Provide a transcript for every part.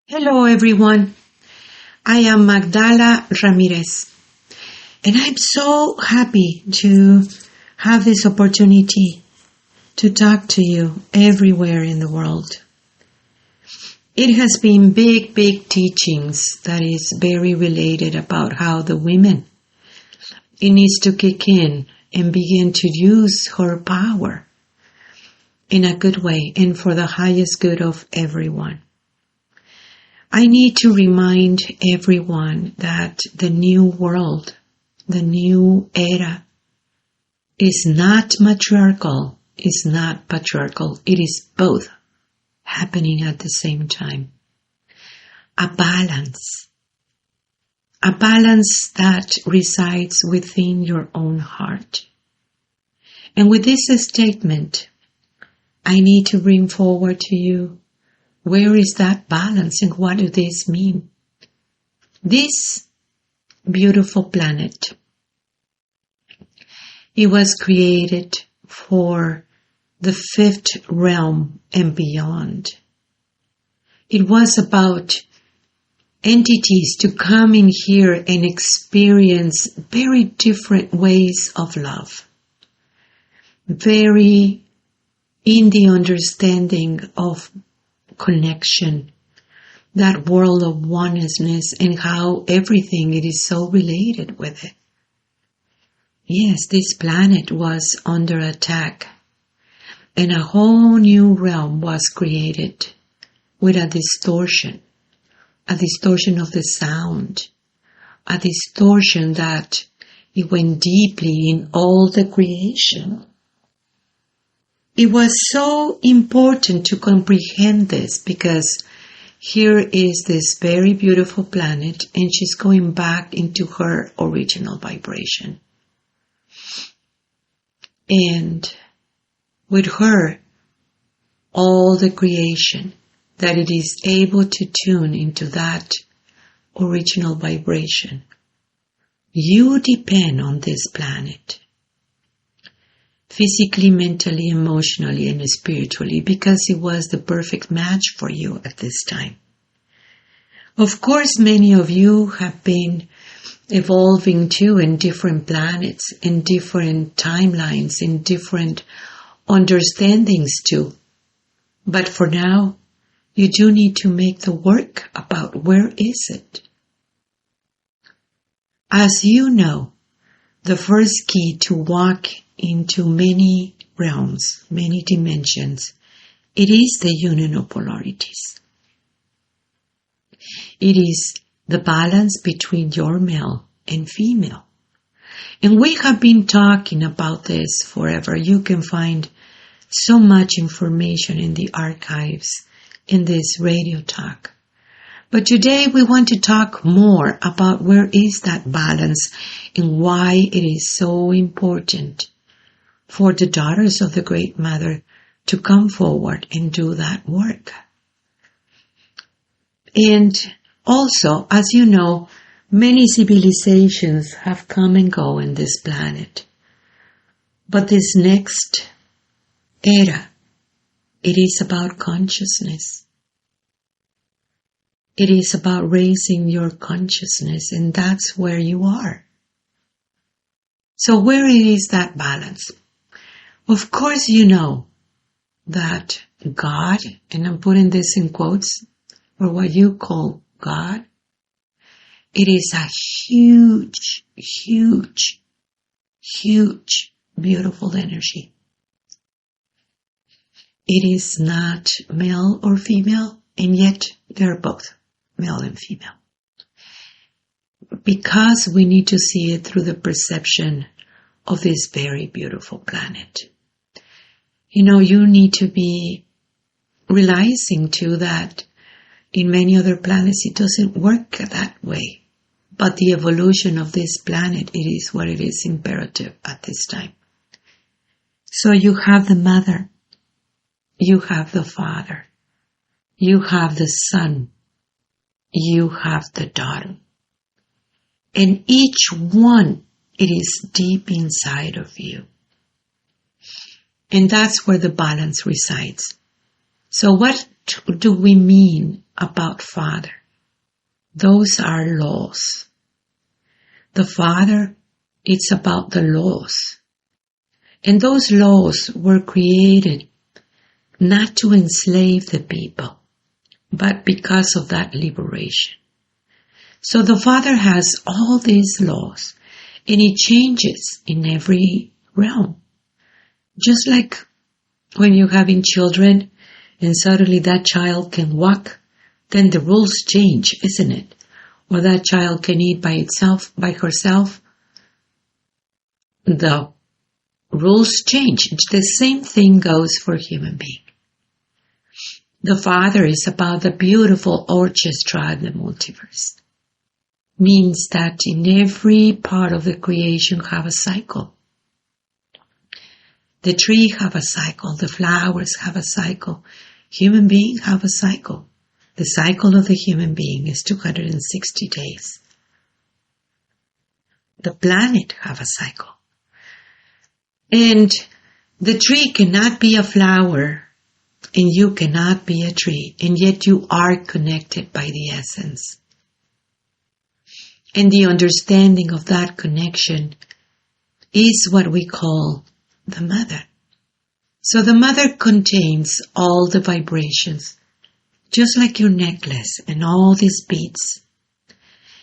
Hello everyone, I am Magdala Ramirez and I'm so happy to have this opportunity to talk to you everywhere in the world. It has been big teachings that is very related about how the women it needs to kick in and begin to use her power in a good way and for the highest good of everyone. I need to remind everyone that the new world, the new era, is not matriarchal, is not patriarchal. It is both happening at the same time. A balance that resides within your own heart. And with this statement, I need to bring forward to you, where is that balance and what does this mean? This beautiful planet, it was created for the fifth realm and beyond. It was about entities to come in here and experience very different ways of love. Very in the understanding of connection, that world of oneness and how everything it is so related with it. Yes, this planet was under attack and a whole new realm was created with a distortion of the sound, a distortion that it went deeply in all the creation. It was so important to comprehend this because here is this very beautiful planet and she's going back into her original vibration. And with her, all the creation that it is able to tune into that original vibration. You depend on this planet. Physically, mentally, emotionally, and spiritually, because it was the perfect match for you at this time. Of course, many of you have been evolving too in different planets, in different timelines, in different understandings too. But for now, you do need to make the work about where is it. As you know, the first key to walk into many realms, many dimensions, it is the union of polarities. It is the balance between your male and female. And we have been talking about this forever. You can find so much information in the archives in this radio talk. But today we want to talk more about where is that balance and why it is so important for the daughters of the Great Mother to come forward and do that work. And also, as you know, many civilizations have come and go in this planet. But this next era, it is about consciousness. It is about raising your consciousness, and that's where you are. So where is that balance? Of course, you know that God, and I'm putting this in quotes, or what you call God, it is a huge, beautiful energy. It is not male or female, and yet they're both male and female. Because we need to see it through the perception of this very beautiful planet. You know, you need to be realizing too that in many other planets it doesn't work that way. But the evolution of this planet, it is what it is imperative at this time. So you have the mother, you have the father, you have the son, you have the daughter. And each one, it is deep inside of you. And that's where the balance resides. So what do we mean about Father? Those are laws. The Father, it's about the laws. And those laws were created not to enslave the people, but because of that liberation. So the Father has all these laws, and He changes in every realm. Just like when you're having children, and suddenly that child can walk, then the rules change, isn't it? Or that child can eat by herself. The rules change. The same thing goes for human being. The Father is about the beautiful orchestra of the multiverse. Means that in every part of the creation have a cycle. The tree have a cycle, the flowers have a cycle, human beings have a cycle. The cycle of the human being is 260 days. The planet have a cycle. And the tree cannot be a flower, and you cannot be a tree, and yet you are connected by the essence. And the understanding of that connection is what we call the mother. So the mother contains all the vibrations, just like your necklace and all these beads.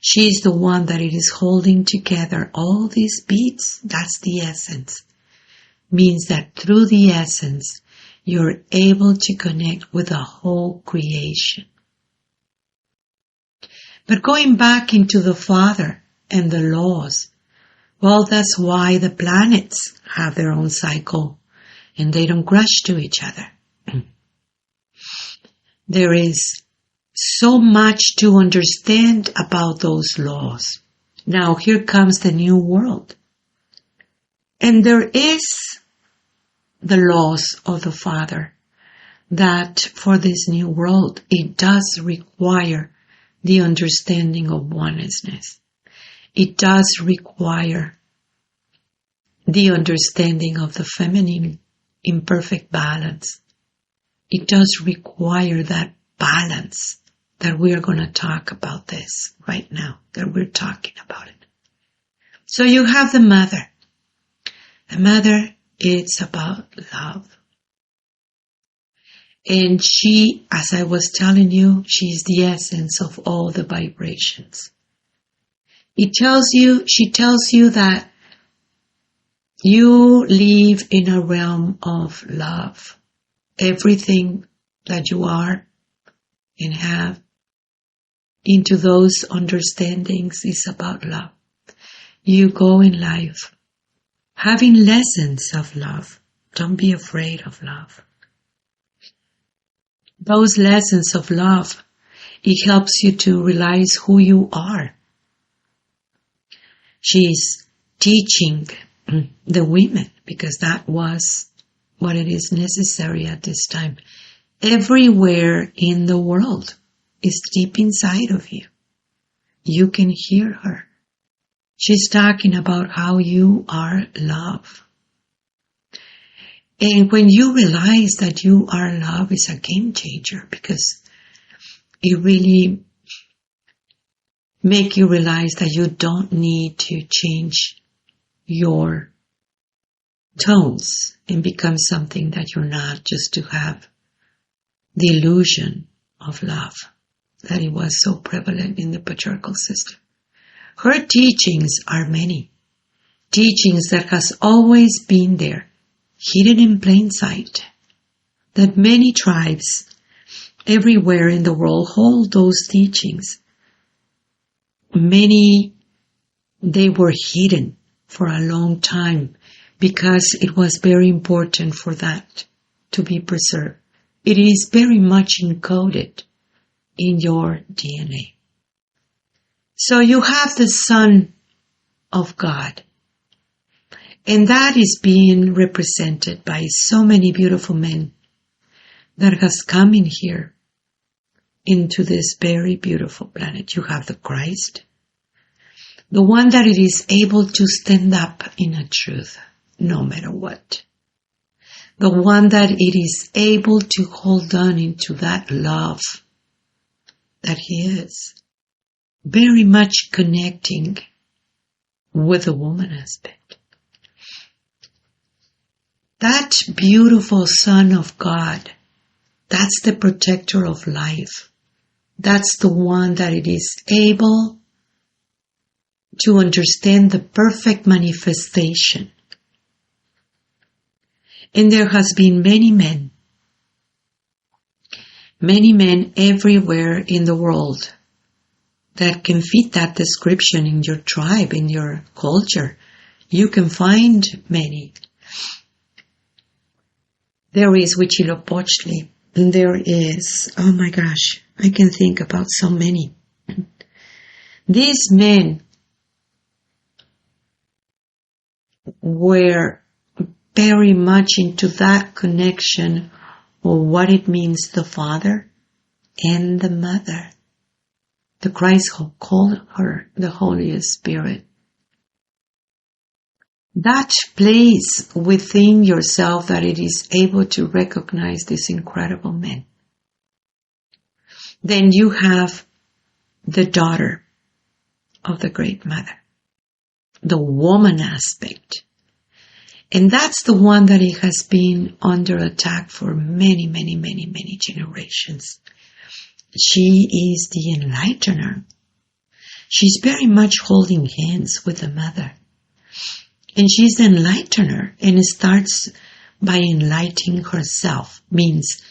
She is the one that it is holding together all these beads. That's the essence. Means that through the essence, you're able to connect with the whole creation. But going back into the Father and the laws, well, that's why the planets have their own cycle and they don't crash to each other. There is so much to understand about those laws. Now here comes the new world. And there is the laws of the Father that for this new world, it does require the understanding of oneness. It does require the understanding of the feminine imperfect balance. It does require that balance that we are going to talk about this right now, that we're talking about it. So you have the mother. The mother, it's about love. And she, as I was telling you, she's the essence of all the vibrations. She tells you that you live in a realm of love. Everything that you are and have into those understandings is about love. You go in life having lessons of love. Don't be afraid of love. Those lessons of love, it helps you to realize who you are. She's teaching the women because that was what it is necessary at this time. Everywhere in the world is deep inside of you. You can hear her. She's talking about how you are love. And when you realize that you are love, it's a game changer because it really makes you realize that you don't need to change your tones and become something that you're not, just to have the illusion of love that it was so prevalent in the patriarchal system. Her teachings are many. Teachings that has always been there, hidden in plain sight, that many tribes everywhere in the world hold those teachings. Many, they were hidden for a long time because it was very important for that to be preserved. It is very much encoded in your DNA. So you have the Son of God. And that is being represented by so many beautiful men that has come in here into this very beautiful planet. You have the Christ, the one that it is able to stand up in a truth, no matter what. the one that it is able to hold on into that love that He is, very much connecting with the woman aspect. That beautiful Son of God, that's the protector of life. That's the one that it is able to understand the perfect manifestation. And there has been many men everywhere in the world that can fit that description in your tribe, in your culture. You can find many. There is Huitzilopochtli, and there is, oh my gosh, I can think about so many. These men were very much into that connection of what it means, the Father and the Mother. The Christ called her the Holy Spirit. That place within yourself that it is able to recognize these incredible men. Then you have the daughter of the Great Mother, the woman aspect. And that's the one that it has been under attack for many generations. She is the enlightener. She's very much holding hands with the mother. And she's the enlightener, and it starts by enlightening herself, means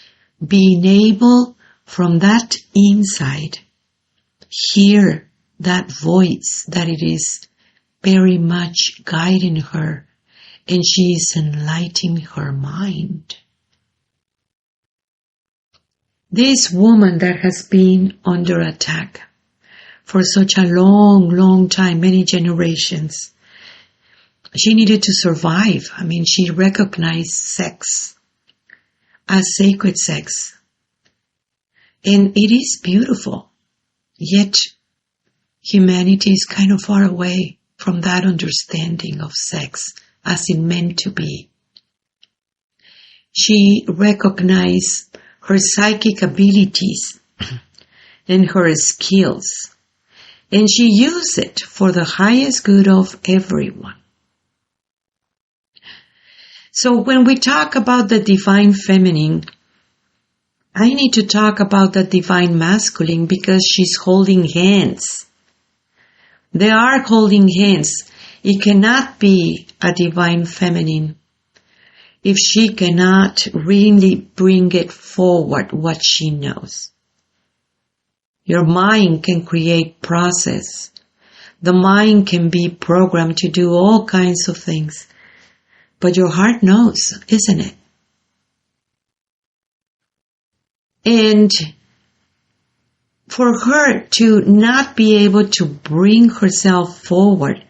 being able from that inside, hear that voice that it is very much guiding her, and she is enlightening her mind. This woman that has been under attack for such a long time, many generations, she needed to survive. I mean, she recognized sex as sacred sex. And it is beautiful. Yet, humanity is kind of far away from that understanding of sex as it meant to be. She recognized her psychic abilities and her skills, and she used it for the highest good of everyone. So when we talk about the divine feminine, I need to talk about the divine masculine because she's holding hands. They are holding hands. It cannot be a divine feminine if she cannot really bring it forward what she knows. Your mind can create process. The mind can be programmed to do all kinds of things. But your heart knows, isn't it? And for her to not be able to bring herself forward,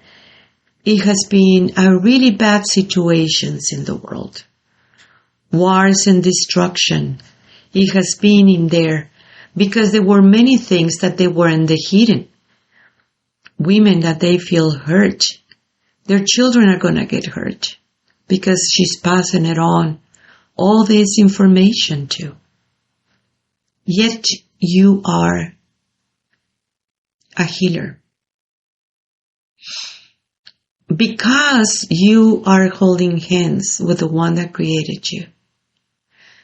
it has been a really bad situations in the world. Wars and destruction. It has been in there because there were many things that they were in the hidden. Women that they feel hurt. Their children are going to get hurt because she's passing it on. All this information too. Yet you are a healer. Because you are holding hands with the one that created you.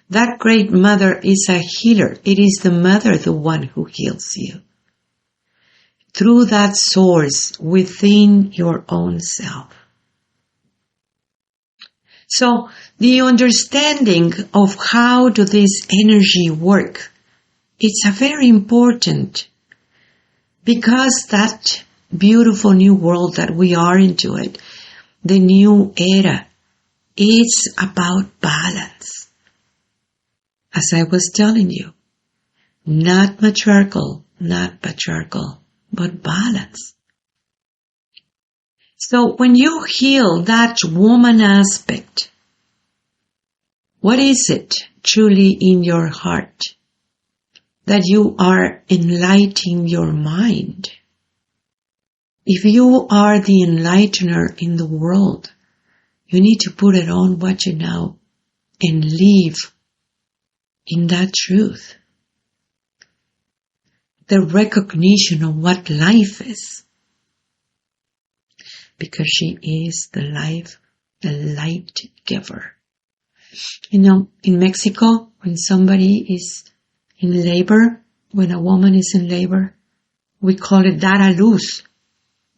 That great mother is a healer. It is the mother, the one who heals you. Through that source within your own self. So the understanding of how do this energy work, it's a very important, because that beautiful new world that we are into it, the new era, it's about balance. As I was telling you, not matriarchal, not patriarchal, but balance. So when you heal that woman aspect, what is it truly in your heart? That you are enlightening your mind. If you are the enlightener in the world, you need to put it on what you know and live in that truth. The recognition of what life is. Because she is the light giver. You know, in Mexico, when somebody is in labor, when a woman is in labor, we call it dar a luz,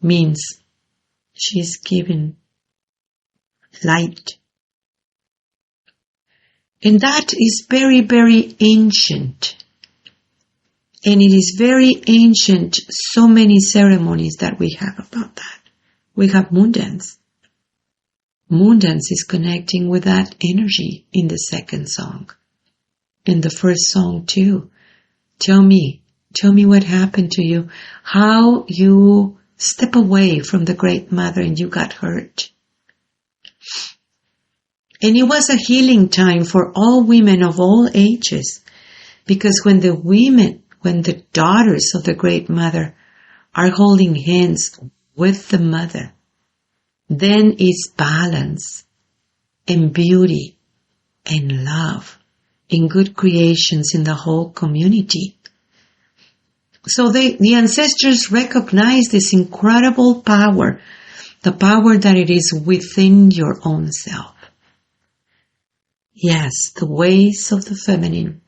means she's given light. And that is very, very ancient. And it is very ancient, so many ceremonies that we have about that. We have moon dance. Moon dance is connecting with that energy in the second song. In the first song too. Tell me what happened to you. How you step away from the Great Mother and you got hurt. And it was a healing time for all women of all ages. Because when the daughters of the Great Mother are holding hands with the Mother, then is balance and beauty and love and good creations in the whole community. So the ancestors recognize this incredible power, the power that it is within your own self. Yes, the ways of the feminine.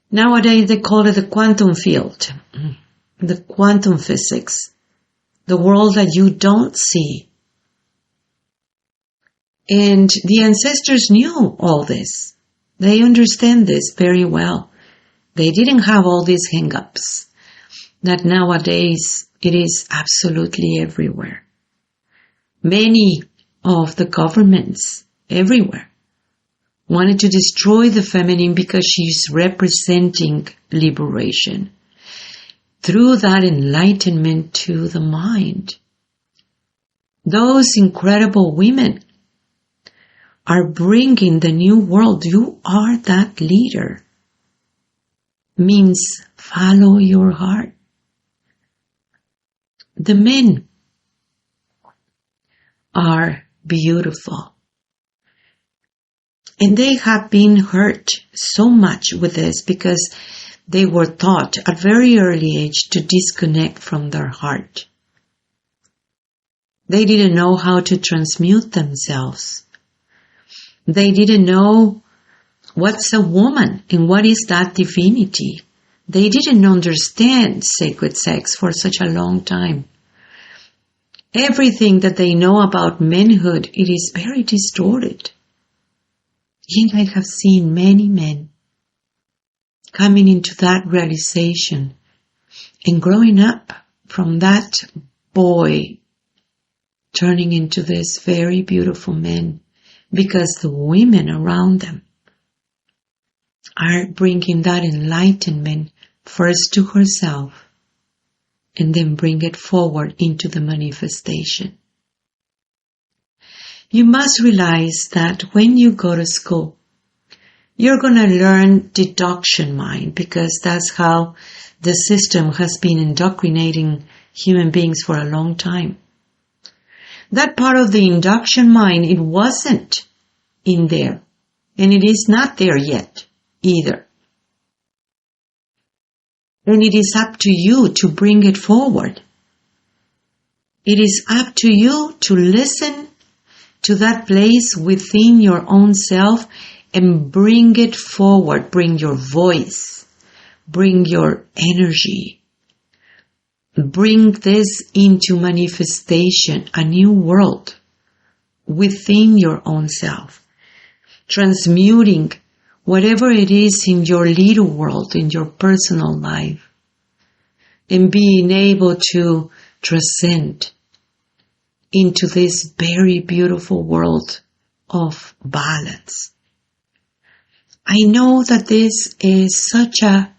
Nowadays they call it the quantum field, the quantum physics, the world that you don't see. And the ancestors knew all this. They understand this very well. They didn't have all these hang-ups that nowadays it is absolutely everywhere. Many of the governments everywhere wanted to destroy the feminine because she's representing liberation through that enlightenment to the mind. Those incredible women are bringing the new world. You are that leader. Means follow your heart. The men are beautiful. And they have been hurt so much with this because they were taught at a very early age to disconnect from their heart. They didn't know how to transmute themselves. They didn't know what's a woman and what is that divinity. They didn't understand sacred sex for such a long time. Everything that they know about manhood, it is very distorted. And I have seen many men coming into that realization and growing up from that boy turning into this very beautiful man because the women around them are bringing that enlightenment first to herself and then bring it forward into the manifestation. You must realize that when you go to school, you're going to learn deduction mind because that's how the system has been indoctrinating human beings for a long time. That part of the induction mind, it wasn't in there, and it is not there yet either. And it is up to you to bring it forward. It is up to you to listen to that place within your own self and bring it forward. Bring your voice. Bring your energy. Bring this into manifestation, a new world within your own self. Transmuting whatever it is in your little world, in your personal life. And being able to transcend into this very beautiful world of balance. I know that this is such a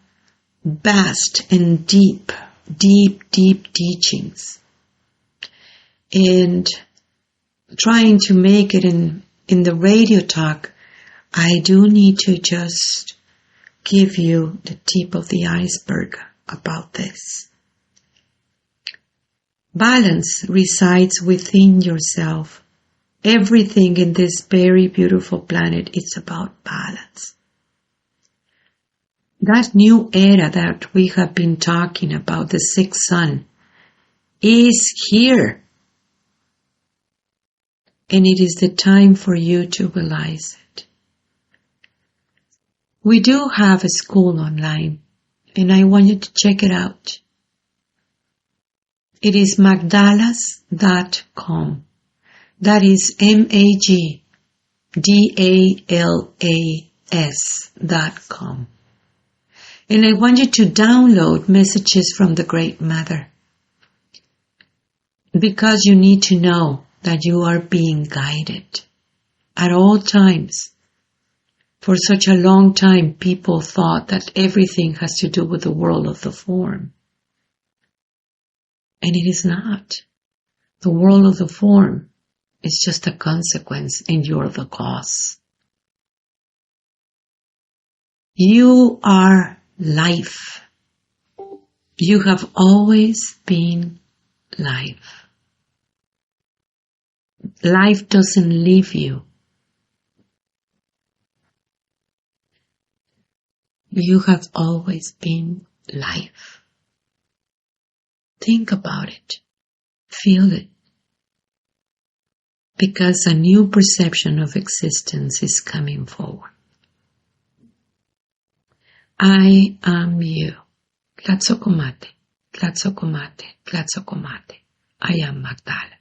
vast and deep teachings. And trying to make it in the radio talk, I do need to just give you the tip of the iceberg about this. Balance resides within yourself Everything in this very beautiful planet is about balance. That new era that we have been talking about, the sixth sun, is here. And it is the time for you to realize it. We do have a school online, and I want you to check it out. It is magdalas.com. That is MAGDALAS.com. And I want you to download messages from the Great Mother, because you need to know that you are being guided at all times. For such a long time, people thought that everything has to do with the world of the form. And it is not. The world of the form is just a consequence, and you're the cause. You are life. You have always been life. Life doesn't leave you. You have always been life. Think about it. Feel it. Because a new perception of existence is coming forward. I am you. Tlatzocomate, tlatzocomate, tlatzocomate. I am Magdala.